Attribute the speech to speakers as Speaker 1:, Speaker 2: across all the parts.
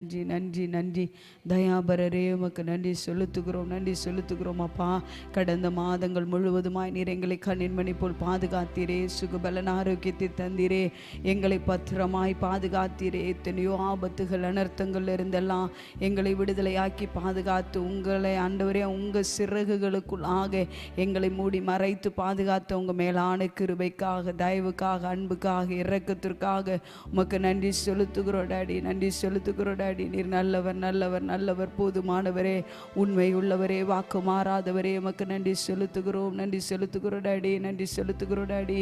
Speaker 1: நன்றி நன்றி நன்றி தயாபரரே உமக்கு நன்றி செலுத்துகிறோம் அப்பா. கடந்த மாதங்கள் முழுவதுமாய் நீர் எங்களை கண்ணின்மணி போல் பாதுகாத்தீரே, சுகபலன் ஆரோக்கியத்தை தந்தீரே, எங்களை பத்திரமாய் பாதுகாத்தீரே. எத்தனையோ ஆபத்துகள் அனர்த்தங்கள் இருந்தெல்லாம் எங்களை விடுதலையாக்கி பாதுகாத்து உங்களை ஆண்டவரே உங்கள் சிறகுகளுக்குள்ளாக எங்களை மூடி மறைத்து பாதுகாத்து உங்கள் மேலான கிருபைக்காக, தயவுக்காக, அன்புக்காக, இரக்கத்திற்காக உமக்கு நன்றி செலுத்துகிறோம் டாடி. நன்றி செலுத்துகிறோம் டாடி. நீர் நல்லவர் நல்லவர் நல்லவர், போதுமானவரே, உண்மை உள்ளவரே, வாக்கு மாறாதவரே, உமக்கு நன்றி செலுத்துகிறோம் டாடி. நன்றி செலுத்துகிறோம் டாடி.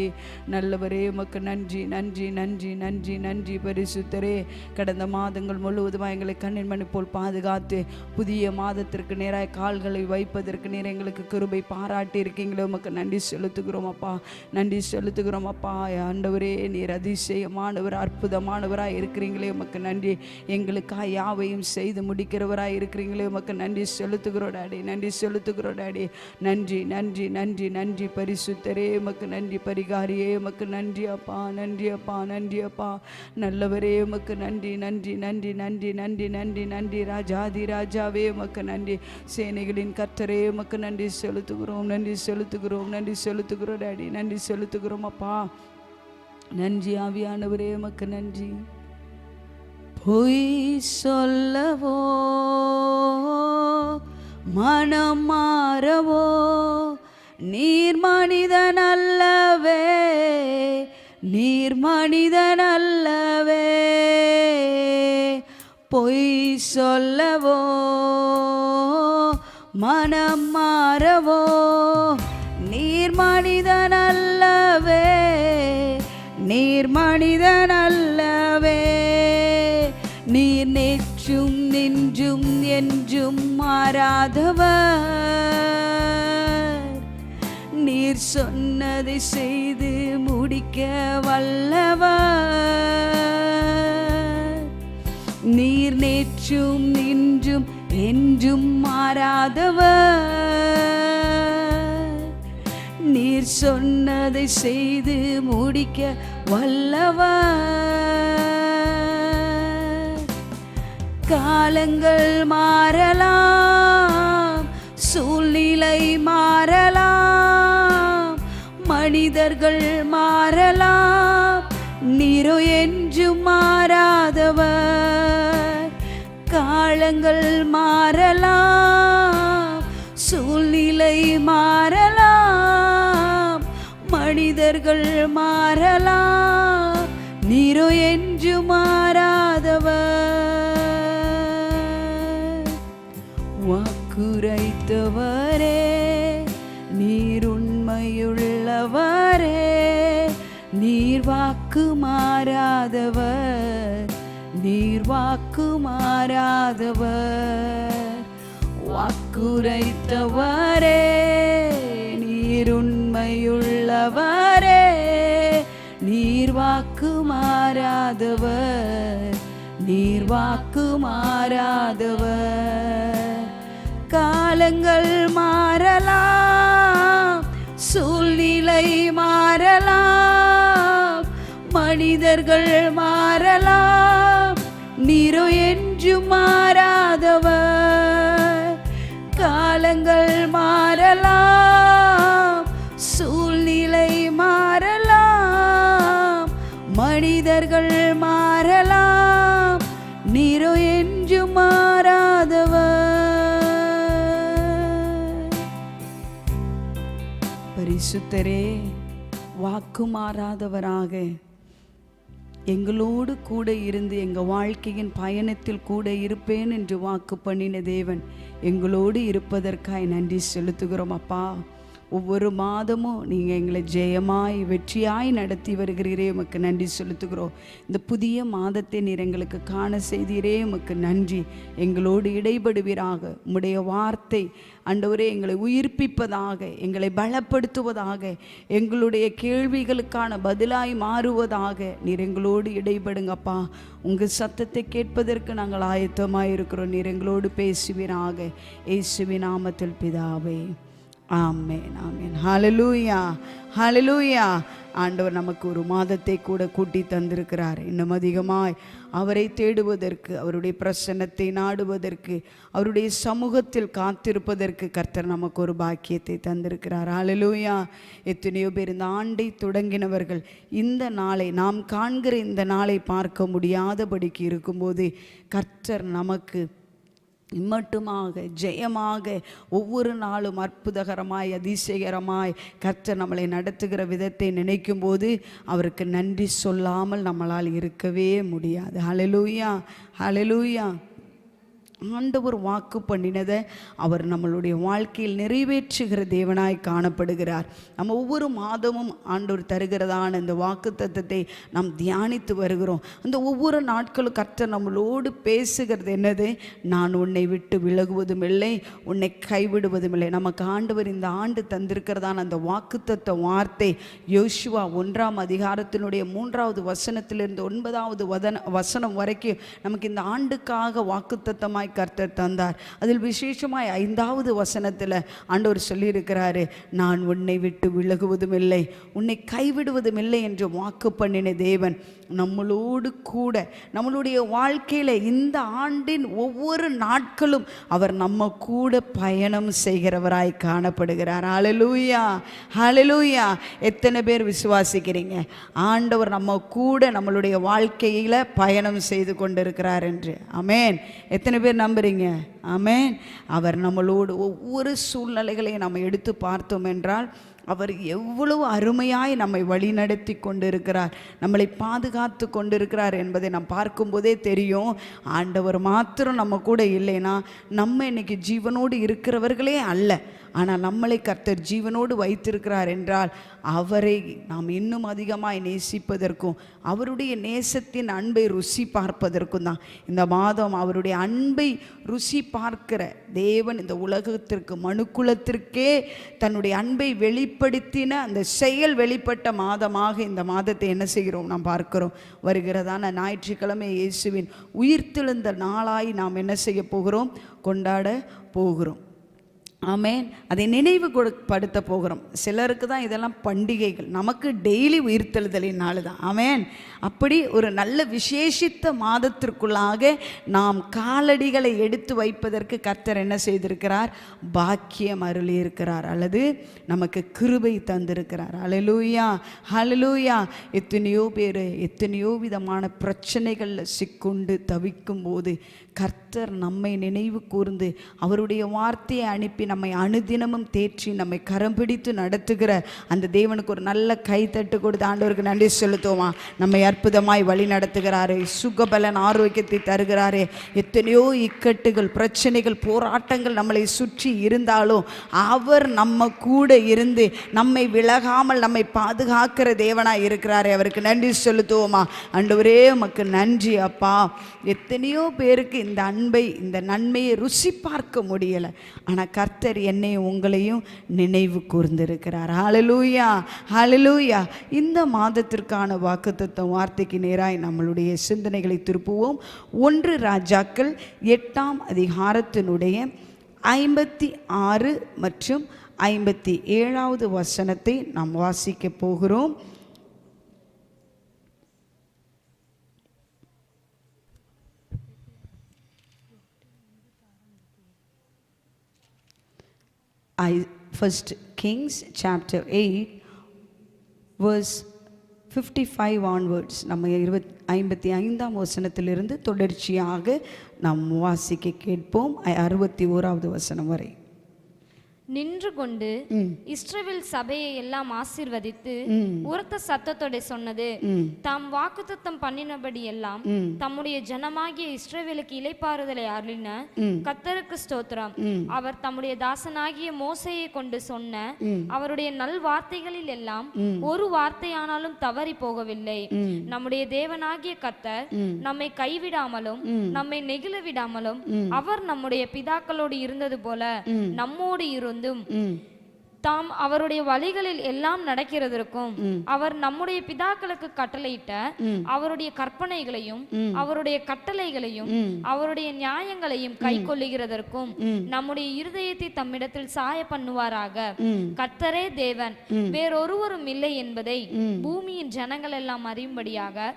Speaker 1: நல்லவரே உமக்கு நன்றி நன்றி நன்றி நன்றி நன்றி பரிசுத்தரே. கடந்த மாதங்கள் முழுவதுமாக எங்களை கண்ணின் மணி போல் பாதுகாத்து புதிய மாதத்திற்கு நேராக கால்களை வைப்பதற்கு நீர் எங்களுக்கு கிருபை பாராட்டி இருக்கீங்களே, உமக்கு நன்றி செலுத்துகிறோம் அப்பா. நன்றி செலுத்துகிறோம் அப்பா. ஆண்டவரே நீர் அதிசயமானவர், அற்புதமானவராக இருக்கிறீங்களே, உமக்கு நன்றி. எங்களுக்காக யாவையும் செய்து முடிக்கிறவராய் இருக்கிறீங்களே, உமக்கு நன்றி செலுத்துகிறோம் டாடி. நன்றி செலுத்துகிறோம் டாடி. நன்றி நன்றி நன்றி நன்றி பரிசுத்தரே, உமக்கு நன்றி. பரிகாரியே உமக்கு நன்றி அப்பா. நன்றி அப்பா. நன்றி அப்பா. நல்லவரே உமக்கு நன்றி நன்றி நன்றி நன்றி நன்றி நன்றி நன்றி. ராஜாதி ராஜாவே உமக்கு நன்றி. சேனைகளின் கர்த்தரே உமக்கு நன்றி செலுத்துகிறோம். நன்றி செலுத்துகிறோம். நன்றி செலுத்துகிறோம் டாடி. நன்றி செலுத்துகிறோம் அப்பா. நன்றி ஆவியானவரே உமக்கு நன்றி. பொய் சொல்லவோ மனம் மாறவோ நீர் மனிதன் அல்லவே, நீர் மனிதன் அல்லவே. பொய் சொல்லவோ மனம் மாறவோ நீர் மனிதன் அல்லவே, நீர் மனிதன் அல்லவே. நீர் நேற்றும் நின்றும் என்றும் மாறாதவர், நீர் சொன்னதை செய்து முடிக்க வல்லவர். நீர் நேற்றும் நின்றும் என்றும் மாறாதவர், நீர் சொன்னதை செய்து முடிக்க வல்லவர். காலங்கள் மாறலாம், சூழ்நிலை மாறலாம், மனிதர்கள் மாறலாம், நீரோ என்றும் மாறாதவர். காலங்கள் மாறலாம், சூழ்நிலை மாறலாம், மனிதர்கள் மாறலாம், நீரோ என்றும் மாறாதவர். வாக்குரைத்தவரே நீர் உண்மையுள்ளவரே, நீர் வாக்கு மாறாதவர், நீர் வாக்கு மாறாதவர். வாக்குரைத்தவரே நீர் உண்மையுள்ளவரே, நீர் வாக்கு மாறாதவர், நீர் வாக்கு மாறாதவர். காலங்கள் மாறலாம், சூழ்நிலை மாறலாம், மனிதர்கள் மாறலாம், நீரோ என்றும் மாறாதவர். காலங்கள் மாறலாம், சூழ்நிலை மாறலாம், மனிதர்கள் மாறலாம், நீரோ என்றும் மாறாதவர். பரிசுத்தரே, வாக்கு மாறாதவராக எங்களோடு கூட இருந்து எங்கள் வாழ்க்கையின் பயணத்தில் கூட இருப்பேன் என்று வாக்கு பண்ணின தேவன் எங்களோடு இருப்பதற்காய் நன்றி செலுத்துகிறோம் அப்பா. ஒவ்வொரு மாதமும் நீங்கள் எங்களை ஜெயமாய் வெற்றியாய் நடத்தி வருகிறீரே, உமக்கு நன்றி செலுத்துகிறோம். இந்த புதிய மாதத்தை நீர் எங்களுக்கு காண செய்தீரே, உமக்கு நன்றி. எங்களோடு இடைபடுவீராக. உம்முடைய வார்த்தை ஆண்டவரே எங்களை உயிர்ப்பிப்பதாக, எங்களை பலப்படுத்துவதாக, எங்களுடைய கேள்விகளுக்கான பதிலாய் மாறுவதாக நீர் எங்களோடு இடைபடுங்கப்பா. உங்கள் சத்தத்தை கேட்பதற்கு நாங்கள் ஆயத்தமாக இருக்கிறோம். நீர் எங்களோடு பேசுவீராக. இயேசுவின் நாமத்தில் பிதாவே, ஆமென், ஆமென். ஹல்லேலூயா, ஹல்லேலூயா. ஆண்டவர் நமக்கு ஒரு மாதத்தை கூட கூட்டி தந்திருக்கிறார். இன்னும் அதிகமாய் அவரை தேடுவதற்கு, அவருடைய பிரசன்னத்தை நாடுவதற்கு, அவருடைய சமூகத்தில் காத்திருப்பதற்கு கர்த்தர் நமக்கு ஒரு பாக்கியத்தை தந்திருக்கிறார். ஹல்லேலூயா. எத்தனையோ பேர் இந்த ஆண்டை தொடங்கினவர்கள் இந்த நாளை, நாம் காண்கிற இந்த நாளை பார்க்க முடியாதபடிக்கு இருக்கும்போது கர்த்தர் நமக்கு இம்மட்டுமாக ஜெயமாக ஒவ்வொரு நாளும் அற்புதகரமாய் அதிசயகரமாய் கர்த்தர் நம்மளை நடத்துகிற விதத்தை நினைக்கும் போது அவருக்கு நன்றி சொல்லாமல் நம்மளால் இருக்கவே முடியாது. ஹல்லேலூயா, ஹல்லேலூயா. ஆண்டவர் வாக்கு பண்ணினதை அவர் நம்மளுடைய வாழ்க்கையில் நிறைவேற்றுகிற தேவனாய் காணப்படுகிறார். நம்ம ஒவ்வொரு மாதமும் ஆண்டவர் தருகிறதான இந்த வாக்கு தத்தத்தை நாம் தியானித்து வருகிறோம். அந்த ஒவ்வொரு நாட்களும் கர்த்தர் நம்மளோடு பேசுகிறது என்னது? நான் உன்னை விட்டு விலகுவதும் இல்லை, உன்னை கைவிடுவதும் இல்லை. நமக்கு ஆண்டவர் இந்த ஆண்டு தந்திருக்கிறதான அந்த வாக்கு தத்த வார்த்தை யோசுவா 1ஆம் அதிகாரத்தினுடைய 3வது வசனத்திலிருந்து 9வது வசனம் வரைக்கும் நமக்கு இந்த ஆண்டுக்காக வாக்கு தத்தமாய் கர்த்தர் தந்தார். அதில் விசேஷமாய் 5வது வசனத்தில் ஆண்டவர் சொல்லியிருக்கிறாரு, நான் உன்னை விட்டு விலகுவதும் இல்லை, உன்னை கைவிடுவதும் இல்லை என்று வாக்கு பண்ணின தேவன் நம்மளோடு கூட நம்மளுடைய வாழ்க்கையில் இந்த ஆண்டின் ஒவ்வொரு நாட்களும் அவர் நம்ம கூட பயணம் செய்கிறவராய் காணப்படுகிறார். ஹல்லேலூயா, ஹல்லேலூயா. எத்தனை பேர் விசுவாசிக்கிறீங்க ஆண்டவர் நம்ம கூட நம்மளுடைய வாழ்க்கையில் பயணம் செய்து கொண்டிருக்கிறார் என்று? ஆமென். எத்தனை பேர் நம்புறீங்க? ஆமென். அவர் நம்மளோடு ஒவ்வொரு சூழ்நிலைகளையும் நம்ம எடுத்து பார்த்தோம் என்றால் அவர் எவ்வளவு அருமையாய் நம்மை வழிநடத்தி கொண்டிருக்கிறார், நம்மளை பாதுகாத்து கொண்டிருக்கிறார் என்பதை நாம் பார்க்கும்போதே தெரியும். ஆண்டவர் மாத்திரம் நம்ம கூட இல்லைன்னா நம்ம இன்னைக்கு ஜீவனோடு இருக்கிறவர்களே அல்ல. ஆனால் நம்மளை கர்த்தர் ஜீவனோடு வைத்திருக்கிறார் என்றால் அவரை நாம் இன்னும் அதிகமாய் நேசிப்பதற்கும் அவருடைய நேசத்தின் அன்பை ருசி பார்ப்பதற்கும் தான் இந்த மாதம். அவருடைய அன்பை ருசி பார்க்கிற தேவன் இந்த உலகத்திற்கு, மனுக்குலத்திற்கே தன்னுடைய அன்பை வெளிப்படுத்தின அந்த செயல் வெளிப்பட்ட மாதமாக இந்த மாதத்தை என்ன செய்கிறோம்? நாம் பார்க்கிறோம். வருகிறதான ஞாயிற்றுக்கிழமை இயேசுவின் உயிர்த்தெழுந்த நாளாய் நாம் என்ன செய்ய போகிறோம்? கொண்டாட போகிறோம். ஆமென். அதை நினைவு படுத்த போகிறோம். சிலருக்கு தான் இதெல்லாம் பண்டிகைகள், நமக்கு டெய்லி உயிர்த்தெழுதலின் நாள் தான். ஆமென். அப்படி ஒரு நல்ல விசேஷித்த மாதத்திற்குள்ளாக நாம் காலடிகளை எடுத்து வைப்பதற்கு கர்த்தர் என்ன செய்திருக்கிறார்? பாக்கியம் அருளியிருக்கிறார், அல்லது நமக்கு கிருபை தந்திருக்கிறார். ஹல்லேலூயா, ஹல்லேலூயா. எத்தனையோ பேர் எத்தனையோ விதமான பிரச்சனைகளில் சிக்குண்டு தவிக்கும் போது கர்த்தர் நம்மை நினைவு கூர்ந்து அவருடைய வார்த்தையை அனுப்பி நம்மை அனுதினமும் தேற்றி நம்மை கரம் பிடித்து நடத்துகிற அந்த தேவனுக்கு ஒரு நல்ல கைத்தட்டு கொடுத்து ஆண்டவருக்கு நன்றி செலுத்துவோமா? நம்மை அற்புதமாய் வழி நடத்துகிறாரே, சுகபலன் ஆரோக்கியத்தை தருகிறாரே. எத்தனையோ இக்கட்டுகள், பிரச்சனைகள், போராட்டங்கள் நம்மளை சுற்றி இருந்தாலும் அவர் நம்ம கூட இருந்து நம்மை விலகாமல் நம்மை பாதுகாக்கிற தேவனாய் இருக்கிறாரே, அவருக்கு நன்றி செலுத்துவோமா? ஆண்டவரே உமக்கு நன்றி அப்பா. எத்தனையோ பேருக்கு இந்த அன்பை, இந்த நன்மையை ருசி பார்க்க முடியலை. ஆனால் கர்த்தர் என்னையும் உங்களையும் நினைவு கூர்ந்திருக்கிறார். ஹல்லேலூயா, ஹல்லேலூயா. இந்த மாதத்திற்கான வாக்குத்தத்தம் வார்த்தைக்கு நேராய் நம்மளுடைய சிந்தனைகளை திருப்புவோம். 1 ராஜாக்கள் 8ஆம் அதிகாரத்தினுடைய 56 மற்றும் 57வது வசனத்தை நாம் வாசிக்க போகிறோம். First Kings chapter 8 verse 55 onwards. நம்ம 55ஆம் வசனத்திலிருந்து தொடர்ச்சியாக நாம் வாசிக்க கேட்போம். 61வது வசனம் வரை.
Speaker 2: நின்று கொண்டு இஸ்ரவேல் சபையை எல்லாம் ஆசீர்வதித்து உரத்த சத்தத்தோட சொன்னது, தாம் வாக்குத்தத்தம் பண்ணினபடி எல்லாம் தம்முடைய ஜனமாகிய இஸ்ரவேலுக்கு இளைப்பாறுதலை அருளின கர்த்தருக்கு ஸ்தோத்திரம். அவர் தம்முடைய தாசனாகிய மோசேயை கொண்டு சொன்ன அவருடைய நல் வார்த்தைகளில் எல்லாம் ஒரு வார்த்தையானாலும் தவறி போகவில்லை. நம்முடைய தேவனாகிய கர்த்தர் நம்மை கைவிடாமலும் நம்மை நெகிழ விடாமலும் அவர் நம்முடைய பிதாக்களோடு இருந்தது போல நம்மோடு இருந்து தாம் அவருடைய வழிகளில் எல்லாம் நடக்கிறதற்கும் அவர் நம்முடைய பிதாக்களுக்கு கட்டளையிட்ட அவருடைய கற்பனைகளையும் அவருடைய கட்டளைகளையும் அவருடைய நியாயங்களையும் கை கொள்ளுகிறதற்கும் நம்முடைய இருதயத்தை தம்மிடத்தில் சாய பண்ணுவாராக. கர்த்தரே தேவன், வேறொருவரும் இல்லை என்பதை பூமியின் ஜனங்கள் எல்லாம் அறியும்படியாக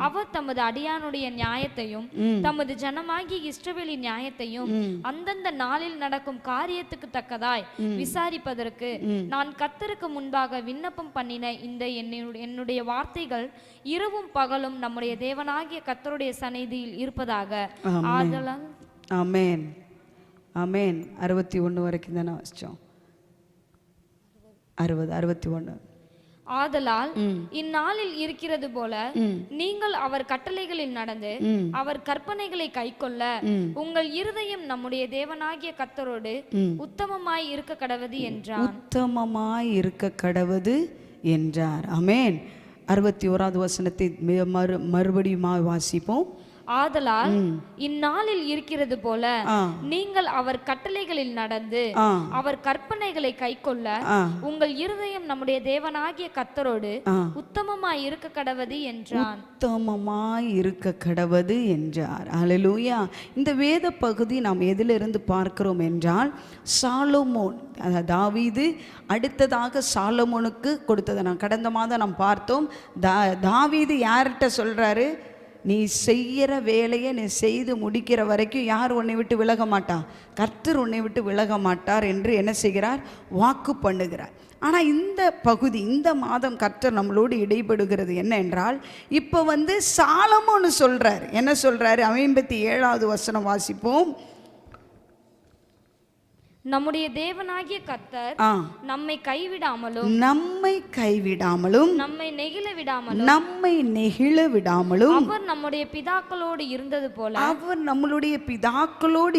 Speaker 2: அவர் தமது அடியானுடைய நியாயத்தையும் தமது ஜனமாகிய இஸ்ரவேலின் நியாயத்தையும் அந்தந்த நாளில் நடக்கும் காரியத்துக்கு தக்கதாய் விசாரிப்பதற்கு நான் கர்த்தருக்கு முன்பாக விண்ணப்பம் பண்ணின இந்த என்னுடைய வார்த்தைகள் இரவும் பகலும் நம்முடைய தேவனாகிய கர்த்தருடைய சந்நிதியில் இருப்பதாக. ஆதலால்
Speaker 1: ஆமென் ஆமென். 61 வரைக்கும் தானே வாசிச்சோம். 61.
Speaker 2: ஆதலால் இந்நாளில் இருக்கிறது போல நீங்கள் அவர் கட்டளைகளில் நடந்து அவர் கற்பனைகளை கைக்கொள்ள உங்கள் இருதயம் நம்முடைய தேவனாகிய கர்த்தரோடு உத்தமமாய் இருக்க கடவது என்றார்.
Speaker 1: உத்தமமாய் இருக்க கடவது என்றார். ஆமென். 61வது வசனத்தை மறுபடியும் வாசிப்போம்.
Speaker 2: ஆதலால் இந்நாளில் இருக்கிறது போல நீங்கள் அவர் கட்டளைகளில் நடந்து அவர் கற்பனைகளை கைக்கொள்ள உங்கள் இருதயம் நம்முடைய தேவனாகிய கர்த்தரோடு உத்தமமாய் இருக்க கடவது என்றான்.
Speaker 1: உத்தமமாய் இருக்க கடவது என்றார். அல்லேலூயா. இந்த வேத பகுதி நாம் எதிலிருந்து பார்க்கிறோம் என்றால், சாலமோன், தாவீது அடுத்ததாக சாலமோனுக்கு கொடுத்ததை நான் கடந்த மாதம் நாம் பார்த்தோம். தாவீது யார்கிட்ட சொல்றாரு? நீ செய்கிற வேலையை நீ செய்து முடிக்கிற வரைக்கும் யார் உன்னை விட்டு விலக மாட்டா? கர்த்தர் உன்னை விட்டு விலக மாட்டார் என்று என்ன செய்கிறார்? வாக்கு பண்ணுகிறார். ஆனால் இந்த பகுதி, இந்த மாதம் கர்த்தர் நம்மளோடு இடைபடுகிறது என்ன என்றால், இப்போ சாலமோன்னு சொல்றார். என்ன சொல்றாரு? 57வது வசனம் வாசிப்போம்.
Speaker 2: நம்முடைய தேவனாகிய கர்த்தர் நம்மை கைவிடாமலும் நம்மை நெகிழ விடாமலும் அவர் நம்முடைய பிதாக்களோடு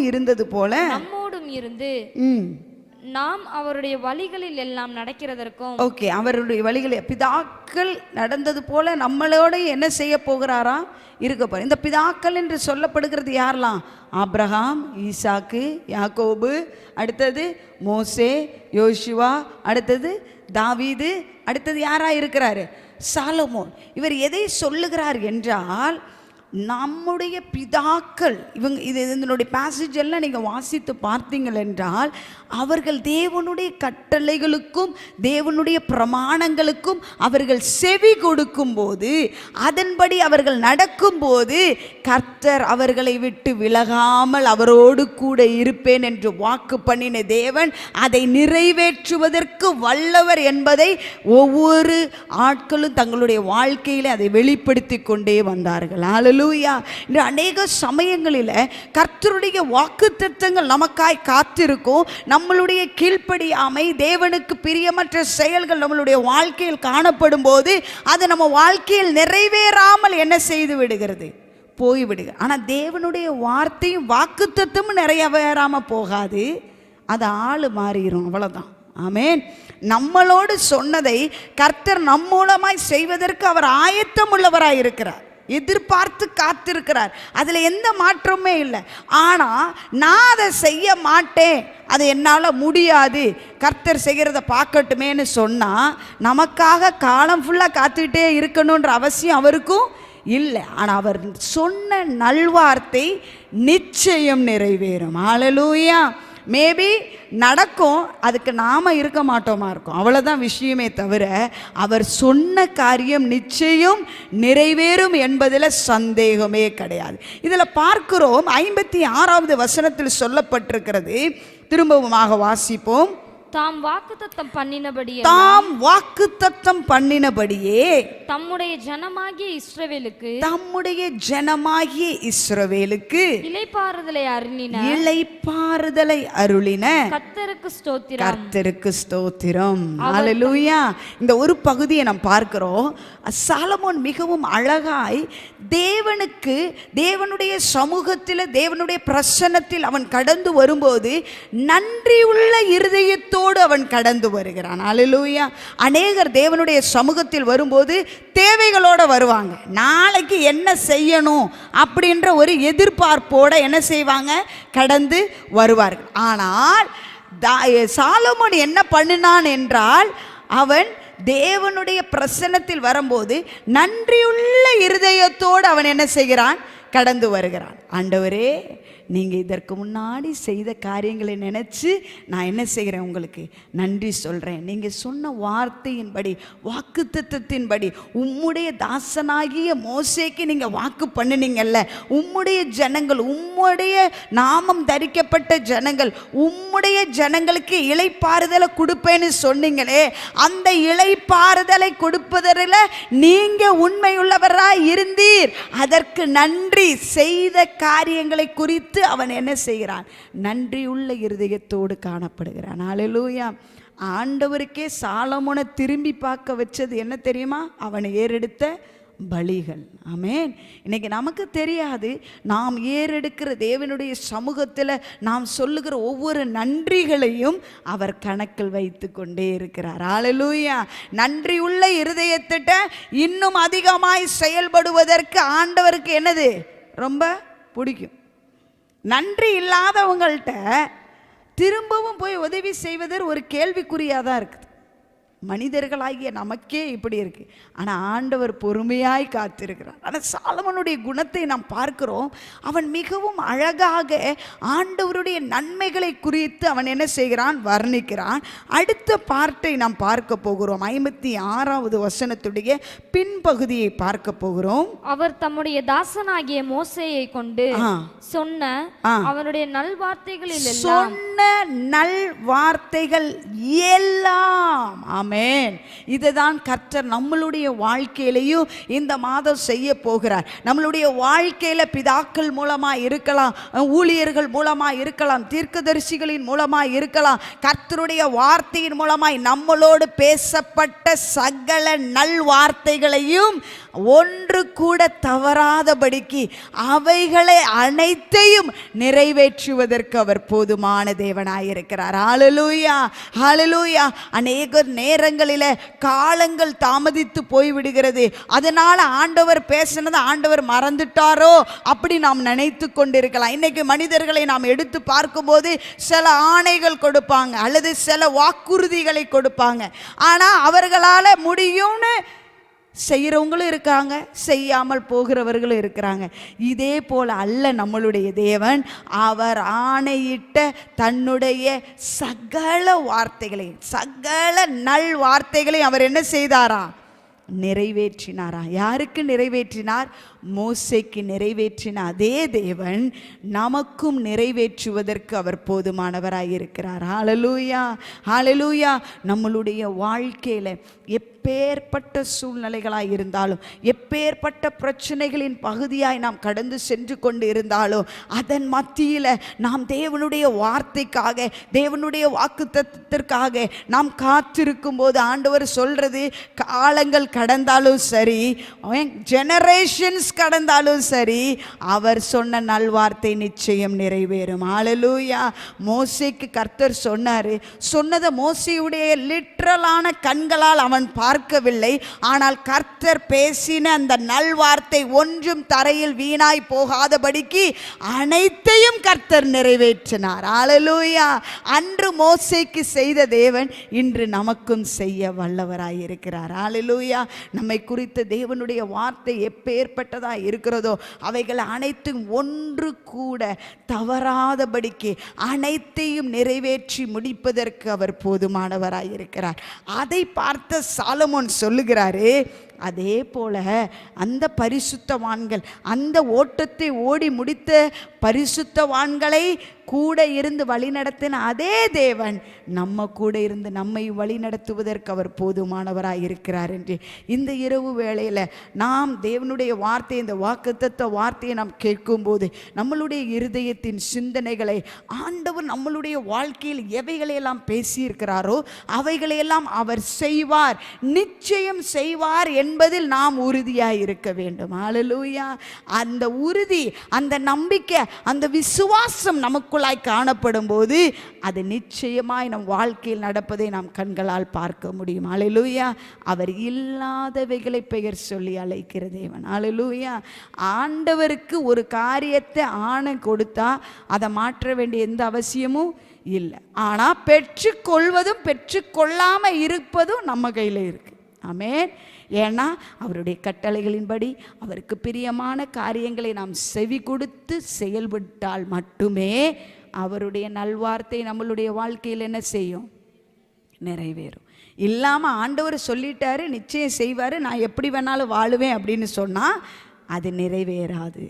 Speaker 2: இருந்தது போல நம்மோடும் இருந்து நாம் அவருடைய வழிகளில் எல்லாம் நடக்கிறதற்கும்.
Speaker 1: ஓகே, அவருடைய வழிகளில் பிதாக்கள் நடந்தது போல நம்மளோட என்ன செய்ய போகிறாரா? இருக்க போற. இந்த பிதாக்கள் என்று சொல்லப்படுகிறது யாரெல்லாம்? ஆபிரகாம், ஈசாக்கு, யாக்கோபு, அடுத்தது மோசே, யோசுவா, அடுத்தது தாவீது, அடுத்தது யாரா இருக்கிறாரு? சாலமோன். இவர் எதை சொல்லுகிறார் என்றால், நம்முடைய பிதாக்கள் இதனுடைய பேசேஜ் எல்லாம் நீங்கள் வாசித்து பார்த்தீங்கள் என்றால், அவர்கள் தேவனுடைய கட்டளைகளுக்கும் தேவனுடைய பிரமாணங்களுக்கும் அவர்கள் செவி கொடுக்கும் போது, அதன்படி அவர்கள் நடக்கும்போது, கர்த்தர் அவர்களை விட்டு விலகாமல் அவரோடு கூட இருப்பேன் என்று வாக்கு பண்ணின தேவன் அதை நிறைவேற்றுவதற்கு வல்லவர் என்பதை ஒவ்வொரு ஆட்களும் தங்களுடைய வாழ்க்கையில் அதை வெளிப்படுத்தி கொண்டே வந்தார்கள். அல்லேலூயா. இன்று அநேக சமயங்களில் கர்த்தருடைய வாக்குத்தத்தங்கள் நமக்காய் காத்திருக்கும். நம்மளுடைய கீழ்ப்படியாமை, தேவனுக்கு பிரியமற்ற செயல்கள் நம்மளுடைய வாழ்க்கையில் காணப்படும் போது அது நம்ம வாழ்க்கையில் நிறைவேறாமல் என்ன செய்து விடுகிறது? போய்விடுகிறது. ஆனால் தேவனுடைய வார்த்தையும் வாக்குத்தத்தமும் நிறைவேறாமல் போகாது, அது ஆள் மாறிடும், அவ்வளோதான். ஆமென். நம்மளோடு சொன்னதை கர்த்தர் நம் மூலமாய் செய்வதற்கு அவர் ஆயத்தம் உள்ளவராய் இருக்கிறார், எதிர்பார்த்து காத்திருக்கிறார். அதில் எந்த மாற்றமே இல்லை. ஆனால் நான் அதை செய்ய மாட்டேன், அது என்னால் முடியாது, கர்த்தர் செய்கிறத பார்க்கட்டுமேன்னு சொன்னால் நமக்காக காலம் ஃபுல்லாக காத்துக்கிட்டே இருக்கணுன்ற அவசியம் அவருக்கும் இல்லை. ஆனால் அவர் சொன்ன நல்வார்த்தை நிச்சயம் நிறைவேறும். ஹல்லேலூயா. மேபி நடக்கும், அதுக்கு நாம் இருக்க மாட்டோமா இருக்கும், அவ்வளோதான் விஷயமே தவிர அவர் சொன்ன காரியம் நிச்சயம் நிறைவேறும் என்பதில் சந்தேகமே கிடையாது. இதில் பார்க்கிறோம், 56வது வசனத்தில் சொல்லப்பட்டிருக்கிறது. திரும்பவுமாக வாசிப்போம்.
Speaker 2: தாம் வாக்குத்தத்தம் பண்ணினபடியே தம்முடைய ஜனமாகிய இஸ்ரவேலுக்கு இளைப்பாறுதலை அருளின கர்த்தருக்கு ஸ்தோத்திரம். அல்லேலூயா. இந்த ஒரு பகுதியை நாம் பார்க்கிறோம். சாலமோன் மிகவும் அழகாய் தேவனுடைய சமூகத்தில், தேவனுடைய பிரசன்னத்தில் அவன் கடந்து வரும்போது நன்றியுள்ள இருதயத்தோடு அவன் கடந்து வருகிறான். அல்லேலூயா. அநேகர் தேவனுடைய சமூகத்தில் வரும்போது தேவைகளோடு வருவாங்க. நாளைக்கு என்ன செய்யணும் அப்படின்ற ஒரு எதிர்பார்ப்போடு என்ன செய்வாங்க? கடந்து வருவார்கள். ஆனால்
Speaker 1: சாலமோன் என்ன பண்ணினான் என்றால், அவன் தேவனுடைய பிரசன்னத்தில் வரும்போது நன்றியுள்ள இருதயத்தோடு அவன் என்ன செய்கிறான்? கடந்து வருகிறான். ஆண்டவரே, நீங்கள் இதற்கு முன்னாடி செய்த காரியங்களை நினச்சி நான் என்ன செய்கிறேன்? உங்களுக்கு நன்றி சொல்கிறேன். நீங்கள் சொன்ன வார்த்தையின்படி, வாக்குத்தத்தத்தின்படி, உம்முடைய தாசனாகிய மோசேக்கு நீங்கள் வாக்கு பண்ணினீங்கல்ல, உம்முடைய ஜனங்கள், உம்முடைய நாமம் தரிக்கப்பட்ட ஜனங்கள், உம்முடைய ஜனங்களுக்கு இளைப்பாறுதலை கொடுப்பேன்னு சொன்னீங்களே, அந்த இளைப்பாறுதலை கொடுப்பதில் நீங்கள் உண்மையுள்ளவராய் இருந்தீர். அதற்கு நன்றி. செய்த காரியங்களை குறித்து அவன் என்ன செய்கிறான்? நன்றியுள்ள இருதயத்தோடு காணப்படுகிறான். ஹல்லேலூயா. ஆண்டவருக்கே சாலமோனை திரும்பி பார்க்க வச்சது என்ன தெரியுமா? அவன் ஏறெடுத்த பலிகள். ஆமென். இன்னைக்கு நமக்கு தெரியாது, நாம் ஏறெடுக்கிற தேவனுடைய சமூகத்தில் நாம் சொல்லுகிற ஒவ்வொரு நன்றிகளையும் அவர் கணக்கில் வைத்து கொண்டே இருக்கிறார். ஹல்லேலூயா. நன்றி உள்ள இருதயத்திட்ட இன்னும் அதிகமாய் செயல்படுவதற்கு ஆண்டவருக்கு என்னது ரொம்ப பிடிக்கும். நன்றி இல்லாதவங்கள்ட்ட திரும்பவும் போய் உதவி செய்வதற்கு ஒரு கேள்விக்குறியாக தான் இருக்குது. மனிதர்களாகிய நமக்கே இப்படி இருக்கு. ஆனால் ஆண்டவர் பொறுமையாய் காத்திருக்கிறார். ஆனால் சாலமோனுடைய குணத்தை நாம் பார்க்கிறோம். அவன் மிகவும் அழகாக ஆண்டவருடைய நன்மைகளை குறித்து அவன் என்ன செய்கிறான்? வர்ணிக்கிறான். அடுத்த பார்ட்டை நாம் பார்க்க போகிறோம். 56வது வசனத்துடைய பின்பகுதியை பார்க்க போகிறோம்.
Speaker 2: அவர் தம்முடைய தாசனாகிய மோசேயை கொண்டு சொன்ன அவருடைய நல்வார்த்தைகளில் எல்லாம்,
Speaker 1: சொன்ன நல்வார்த்தைகள் எல்லாம். ஆமென். இதுதான் கர்த்தர் நம்மளுடைய வாழ்க்கையிலையும் இந்த மாதம் செய்ய போகிறார். நம்மளுடைய வாழ்க்கையில பிதாக்கள் மூலமா இருக்கலாம், ஊழியர்கள் மூலமா இருக்கலாம், தீர்க்கதரிசிகளின் மூலமா இருக்கலாம், கர்த்தருடைய வார்த்தையின் மூலமாய் நம்மளோடு பேசப்பட்ட சகல நல்வார்த்தைகளையும் ஒன்று கூட தவறாதபடிக்கு அவைகளை அனைத்தையும் நிறைவேற்றுவதற்கு அவர் போதுமான தேவனாயிருக்கிறார். ஹல்லேலூயா, ஹல்லேலூயா. அநேக நேரங்களில் காலங்கள் தாமதித்து போய்விடுகிறது. அதனால ஆண்டவர் பேசினதை ஆண்டவர் மறந்துட்டாரோ அப்படி நாம் நினைத்து கொண்டிருக்கலாம். இன்னைக்கு மனிதர்களை நாம் எடுத்து பார்க்கும்போது சில ஆணைகள் கொடுப்பாங்க அல்லது சில வாக்குறுதிகளை கொடுப்பாங்க. ஆனால் அவர்களால் முடியும்னு செய்கிறவங்களும் இருக்காங்க, செய்யாமல் போகிறவர்களும் இருக்கிறாங்க. இதே போல் அல்ல நம்மளுடைய தேவன். அவர் ஆணையிட்ட தன்னுடைய சகல வார்த்தைகளையும், சகல நல் வார்த்தைகளையும் அவர் என்ன செய்தாரா? நிறைவேற்றினாரா? யாருக்கு நிறைவேற்றினார்? மோசேக்கு நிறைவேற்றின அதே தேவன் நமக்கும் நிறைவேற்றுவதற்கு அவர் போதுமானவராய் இருக்கிறார். ஹல்லேலூயா, ஹல்லேலூயா. நம்மளுடைய வாழ்க்கையில் எப்பேற்பட்ட சூழ்நிலைகளாய் இருந்தாலும், எப்பேற்பட்ட பிரச்சனைகளின் பகுதியாய் நாம் கடந்து சென்று கொண்டு இருந்தாலும், அதன் மத்தியில் நாம் தேவனுடைய வார்த்தைக்காக, தேவனுடைய வாக்குத்தத்தத்திற்காக நாம் காத்திருக்கும் போது ஆண்டவர் சொல்றது, காலங்கள் கடந்தாலும் சரி, ஜெனரேஷன்ஸ் கடந்தாலும் சரி, அவர் சொன்ன நல்வார்த்தை நிச்சயம் நிறைவேறும். ஹல்லேலூயா. மோசேக்கு கர்த்தர் சொன்னாரு. சொன்னதை மோசேயுடைய லிட்ரலான கண்களால் அவன் பார்க்கவில்லை. ஆனால் கர்த்தர் பேசின அந்த நல்வார்த்தை ஒன்றும் தரையில் வீணாய் போகாதபடிக்கு அனைத்தையும் கர்த்தர் நிறைவேற்றினார். ஹல்லேலூயா. அன்று மோசேக்கு செய்த தேவன் இன்று நமக்கும் செய்ய வல்லவராய் இருக்கிறார். ஹல்லேலூயா. நம்மை குறித்த தேவனுடைய வார்த்தை எப்பேற்பட்டதா இருக்கிறதோ அவைகள் அனைத்தும் ஒன்று கூட தவறாதபடிக்கு அனைத்தையும் நிறைவேற்றி முடிப்பதற்கு அவர் போதுமானவராய் இருக்கிறார். அதை பார்த்த சாலமோன் சொல்லுகிறாரு, அதே போல அந்த பரிசுத்தவான்கள், அந்த ஓட்டத்தை ஓடி முடித்த பரிசுத்தவான்களை கூட இருந்து வழிநடத்தின அதே தேவன் நம்ம கூட இருந்து நம்மை வழிநடத்துவதற்கு அவர் போதுமானவராக இருக்கிறார் என்று இந்த இரவு வேளையில் நாம் தேவனுடைய வார்த்தை, இந்த வாக்குத்தத்த வார்த்தையை நாம் கேட்கும்போது நம்மளுடைய இருதயத்தின் சிந்தனைகளை ஆண்டவர் நம்மளுடைய வாழ்க்கையில் எவைகளையெல்லாம் பேசியிருக்கிறாரோ அவைகளையெல்லாம் அவர் செய்வார், நிச்சயம் செய்வார் என்பதில் நாம் உறுதியாக இருக்க வேண்டும். ஹல்லேலூயா. அந்த உறுதி, அந்த நம்பிக்கை, அந்த விசுவாசம் நமக்குள்ளாய் காணப்படும் போது அது நிச்சயமாய் நம் வாழ்க்கையில் நடப்பதை நாம் கண்களால் பார்க்க முடியும். ஹல்லேலூயா. அவர் இல்லாதவைகளை பெயர் சொல்லி அழைக்கிற தேவன். ஹல்லேலூயா. ஆண்டவருக்கு ஒரு காரியத்தை ஆணை கொடுத்தா அதை மாற்ற வேண்டிய எந்த அவசியமும் இல்லை. ஆனால் பெற்றுக்கொள்வதும் பெற்றுக்கொள்ளாமல் இருப்பதும் நம்ம கையில் இருக்குது. ஆமென். ஏன்னா அவருடைய கட்டளைகளின்படி அவருக்கு பிரியமான காரியங்களை நாம் செவி கொடுத்து செயல்பட்டால் மட்டுமே அவருடைய நல்வார்த்தை நம்மளுடைய வாழ்க்கையில் என்ன செய்யும்? நிறைவேறும். இல்லாமல் ஆண்டவர் சொல்லிட்டாரு, நிச்சயம் செய்வார், நான் எப்படி வேணாலும் வாழுவேன் அப்படின்னு சொன்னால் அது நிறைவேறாது.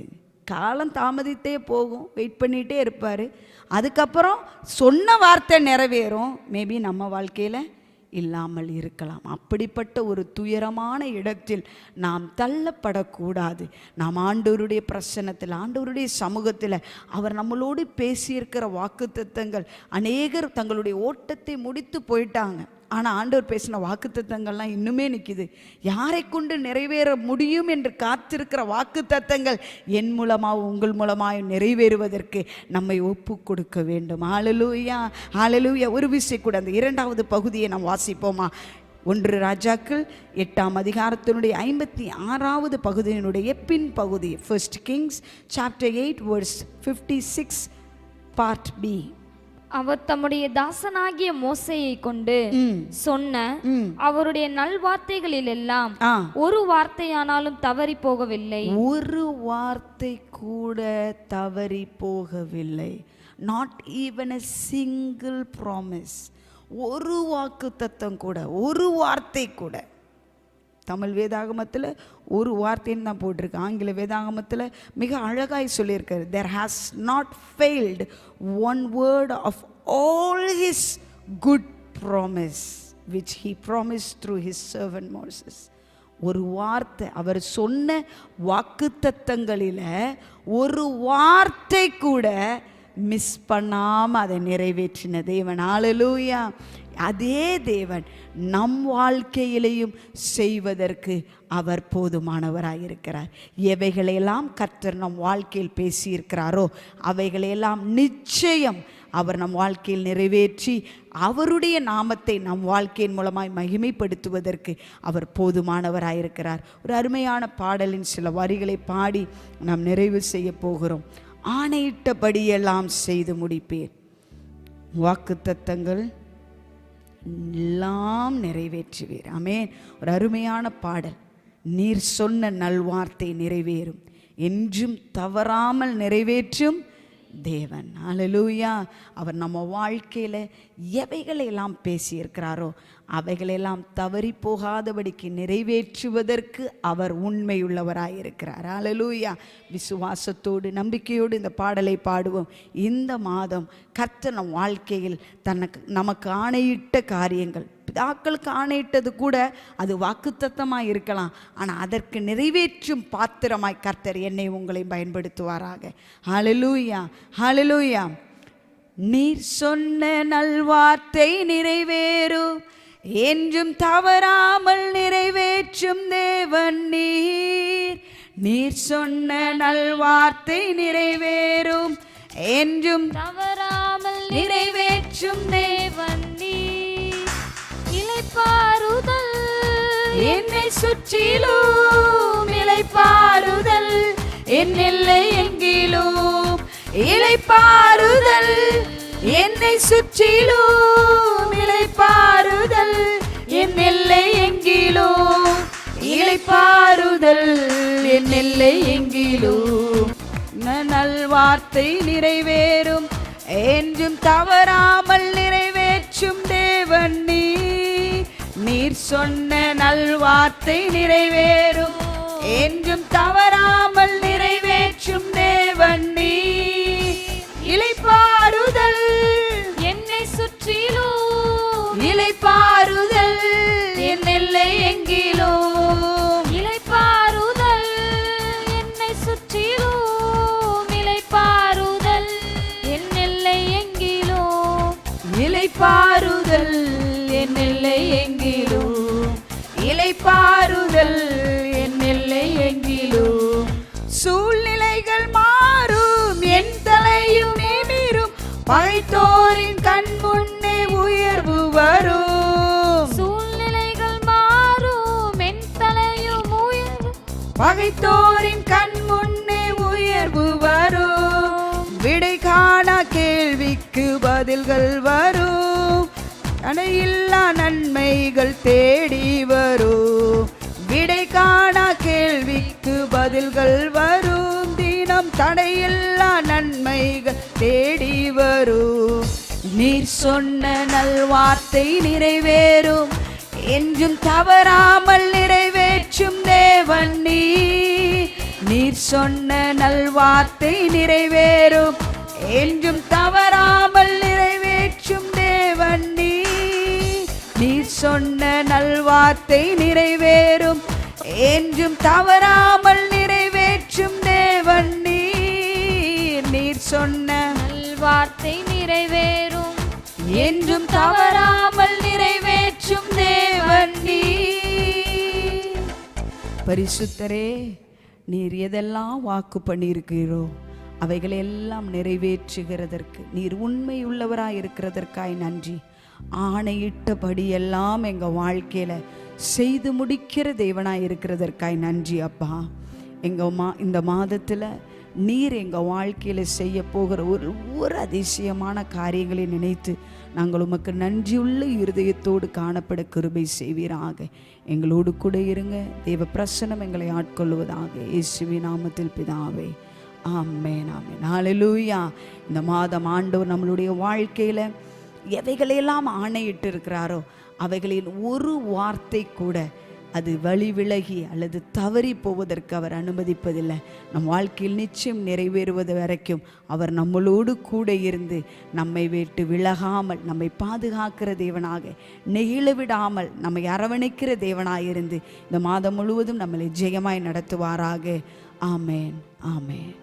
Speaker 1: காலம் தாமதித்தே போகும், வெயிட் பண்ணிகிட்டே இருப்பார். அதுக்கப்புறம் சொன்ன வார்த்தை நிறைவேறும், மேபி நம்ம வாழ்க்கையில் இல்லாமல் இருக்கலாம். அப்படிப்பட்ட ஒரு துயரமான இடத்தில் நாம் தள்ளப்படக்கூடாது. நாம் ஆண்டவருடைய பிரசன்னத்தில், ஆண்டவருடைய சமூகத்தில் அவர் நம்மளோடு பேசியிருக்கிற வாக்குத்தத்தங்கள், அநேகர் தங்களுடைய ஓட்டத்தை முடித்து போயிட்டாங்க. ஆனால் ஆண்டவர் பேசின வாக்குத்தத்தங்கள்லாம் இன்னுமே நிற்கிது. யாரை கொண்டு நிறைவேற முடியும் என்று காத்திருக்கிற வாக்குத்தத்தங்கள் என் மூலமாக உங்கள் மூலமாக நிறைவேறுவதற்கு நம்மை ஒப்பு கொடுக்க வேண்டும். ஹல்லேலூயா, ஹல்லேலூயா. ஒரு விஷயம் கூட, அந்த 2வது பகுதியை நாம் வாசிப்போமா? 1 ராஜாக்கள் 8ஆம் அதிகாரத்தினுடைய 56வது பகுதியினுடைய பின் பகுதி. 1 Kings chapter 8 verse 56 part B.
Speaker 2: அவர் தம்முடைய தாசனாகிய மோசேயை கொண்டு சொன்ன அவருடைய நல்வார்த்தைகளில் எல்லாம் ஒரு வார்த்தையானாலும் தவறி போகவில்லை.
Speaker 1: ஒரு வார்த்தை கூட தவறி போகவில்லை. Not even a single promise. ஒரு வாக்குத்தத்தம் கூட, ஒரு வார்த்தை கூட. தமிழ் வேதாகமத்தில் ஒரு வார்த்தைன்னு தான் போட்டிருக்கு. ஆங்கில வேதாகமத்தில் மிக அழகாய் சொல்லியிருக்காரு, there has not failed one word of all his good promise which he promised through his servant Moses. ஒரு வார்த்தை, அவர் சொன்ன வாக்குத்தத்தங்களில் ஒரு வார்த்தை கூட மிஸ் பண்ணாமல் அதை நிறைவேற்றின தேவன். ஹல்லேலூயா. அதே தேவன் நம் வாழ்க்கையிலையும் செய்வதற்கு அவர் போதுமானவராயிருக்கிறார். எவைகளையெல்லாம் கர்த்தர் நம் வாழ்க்கையில் பேசியிருக்கிறாரோ அவைகளையெல்லாம் நிச்சயம் அவர் நம் வாழ்க்கையில் நிறைவேற்றி அவருடைய நாமத்தை நம் வாழ்க்கையின் மூலமாய் மகிமைப்படுத்துவதற்கு அவர் போதுமானவராயிருக்கிறார். ஒரு அருமையான பாடலின் சில வரிகளை பாடி நாம் நிறைவு செய்ய போகிறோம். ஆணையிட்டபடியெல்லாம் செய்து முடிப்பேன், வாக்குத்தத்தங்கள் எல்லாம் நிறைவேற்றுவீர். ஆமென். ஒரு அருமையான பாடல். நீர் சொன்ன நல்வார்த்தை நிறைவேறும், என்றும் தவறாமல் நிறைவேற்றும் தேவன். ஹல்லேலூயா. அவர் நம்ம வாழ்க்கையில் எவைகளெல்லாம் பேசியிருக்கிறாரோ அவைகளெல்லாம் தவறி போகாதபடிக்கு நிறைவேற்றுவதற்கு அவர் உண்மையுள்ளவராயிருக்கிறார். ஹல்லேலூயா. விசுவாசத்தோடு நம்பிக்கையோடு இந்த பாடலை பாடுவோம். இந்த மாதம் கர்த்தர் நம் வாழ்க்கையில் நமக்கு ஆணையிட்ட காரியங்கள், பிதாக்களுக்கு ஆணையிட்டது கூட அது வாக்குத்தத்தமாய் இருக்கலாம், ஆனால் அதற்கு நிறைவேற்றும் பாத்திரமாய் கர்த்தர் என்னை உங்களை பயன்படுத்துவாராக. ஹல்லேலூயா, ஹல்லேலூயா. நீர் சொன்ன நல்வார்த்தை நிறைவேறும், என்றும் தவறாமல் நிறைவேற்றும் தேவன் நீர். நீர் சொன்ன நல்வார்த்தை நிறைவேறும், என்றும்
Speaker 2: தவறாமல் நிறைவேற்றும் தேவன் நீர். இளைப்பாறுதல்
Speaker 1: என்னை சுற்றிலும், இளைப்பாறுதல் என் எல்லை எங்கிலும், இளைப்பாறுதல் என்னை சுற்றிலும், இளைப்பாறுதல் என் எல்லை எங்கிலும், இளைப்பாறுதல் என் எல்லை எங்கிலும். நல்வார்த்தை நிறைவேறும், என்றும் தவறாமல் நிறைவேற்றும் தேவன் நீர். நீர் சொன்ன நல்வார்த்தை நிறைவேறும், என்றும் தவறாமல் நிறைவேற்றும் தேவன் நீர். இளைப்பாறுதல்
Speaker 2: என்னை சுற்றிலும்,
Speaker 1: இளைப்பாறுதல் என் எல்லை எங்கிலும்,
Speaker 2: இளைப்பாறுதல் என்னை சுற்றிலும், இளைப்பாறுதல் என் எல்லை எங்கிலும்,
Speaker 1: இளைப்பாறுதல் என் எல்லை எங்கிலும், இளைப்பாறுதல் என் எல்லை எங்கிலும். சூழ்நிலைகள் மாறும், என் தலையும் நிமிரும், பகைத்தோரின் கண் முன்னே உயர்வு வரும்.
Speaker 2: சூழ்நிலைகள் மாறும், என் தலையும் உயர்வு,
Speaker 1: பகைத்தோரின் கண் முன்னே உயர்வு வரும். விடை காணா கேள்விக்கு பதில்கள் வரும், தடையில்லா நன்மைகள் தேடி வரும். விடை காணா கேள்விக்கு பதில்கள் வரும், தினம் தடையில்லா நன்மைகள் தேடி வரும். நீர் சொன்ன நல்வார்த்தை நிறைவேறும், என்றும் தவறாமல் நிறைவேற்றும் தேவன் நீர் சொன்ன நல்வார்த்தை நிறைவேறும், என்றும் தவறாமல் நிறைவேற்றும் தேவன் நீர் சொன்ன நல்வார்த்தை நிறைவேறும், என்றும் தவறாமல் நிறைவேற்றும் தேவன் நீர் சொன்ன
Speaker 2: நல்வார்த்தை நிறைவேறும்,
Speaker 1: என்றும் தவறாமல் நிறைவேற்றும் தேவன் பரிசுத்தரே, நீர் எதெல்லாம் வாக்கு பண்ணியிருக்கிறீரோ அவைகளை எல்லாம் நிறைவேற்றுகிறதற்கு நீர் உண்மை உள்ளவராய் இருக்கிறதற்காய் நன்றி. ஆணையிட்டபடி எல்லாம் எங்கள் வாழ்க்கையில் செய்து முடிக்கிற தேவனாய் இருக்கிறதற்காய் நன்றி அப்பா. இந்த மாதத்தில் நீர் எங்கள் வாழ்க்கையில் செய்ய போகிற ஒரு அதிசயமான காரியங்களை நினைத்து நாங்கள் உமக்கு நன்றியுள்ள இருதயத்தோடு காணப்பட கிருபை செய்வீராக. எங்களோடு கூட இருங்க. தேவ பிரசன்னம் எங்களை ஆட்கொள்வதாக. இயேசுவின் நாமத்தில் பிதாவே, ஆமென் ஆமென். ஹல்லேலூயா. இந்த மாதம் ஆண்டவர் நம்மளுடைய வாழ்க்கையில் எவைகளையெல்லாம் ஆணையிட்டு இருக்கிறாரோ அவைகளில் ஒரு வார்த்தை கூட அது வழி விலகி அல்லது தவறி போவதற்கு அவர் அனுமதிப்பதில்லை. நம் வாழ்க்கையில் நிச்சயம் நிறைவேறுவது வரைக்கும் அவர் நம்மளோடு கூட இருந்து நம்மை விட்டு விலகாமல் நம்மை பாதுகாக்கிற தேவனாக, நெகிழ விடாமல் நம்மை அரவணைக்கிற தேவனாக இருந்து இந்த மாதம் முழுவதும் நம்மளை ஜெயமாய் நடத்துவாராக. ஆமேன் ஆமேன்.